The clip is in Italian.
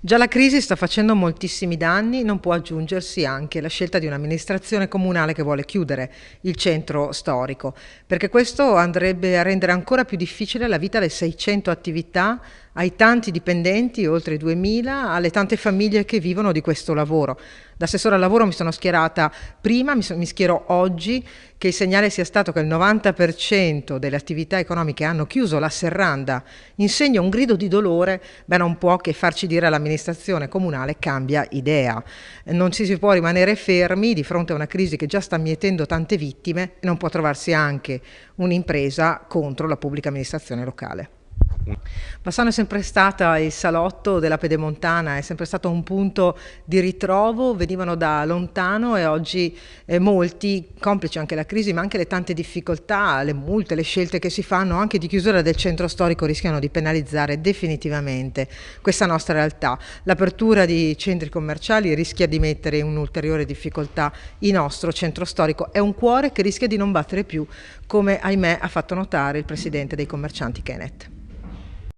Già la crisi sta facendo moltissimi danni, non può aggiungersi anche la scelta di un'amministrazione comunale che vuole chiudere il centro storico, perché questo andrebbe a rendere ancora più difficile la vita alle 600 attività, ai tanti dipendenti, oltre 2000, alle tante famiglie che vivono di questo lavoro. Da assessore al lavoro mi sono schierata prima, mi schiero oggi, che il segnale sia stato che il 90% delle attività economiche hanno chiuso la serranda insegna un grido di dolore, non può che farci dire all'amministrazione comunale cambia idea. Non ci si può rimanere fermi di fronte a una crisi che già sta mietendo tante vittime e non può trovarsi anche un'impresa contro la pubblica amministrazione locale. Bassano è sempre stata il salotto della Pedemontana, è sempre stato un punto di ritrovo, venivano da lontano e oggi molti, complice anche la crisi ma anche le tante difficoltà, le multe, le scelte che si fanno anche di chiusura del centro storico rischiano di penalizzare definitivamente questa nostra realtà. L'apertura di centri commerciali rischia di mettere in un'ulteriore difficoltà il nostro centro storico, è un cuore che rischia di non battere più, come ahimè ha fatto notare il presidente dei commercianti Kenneth.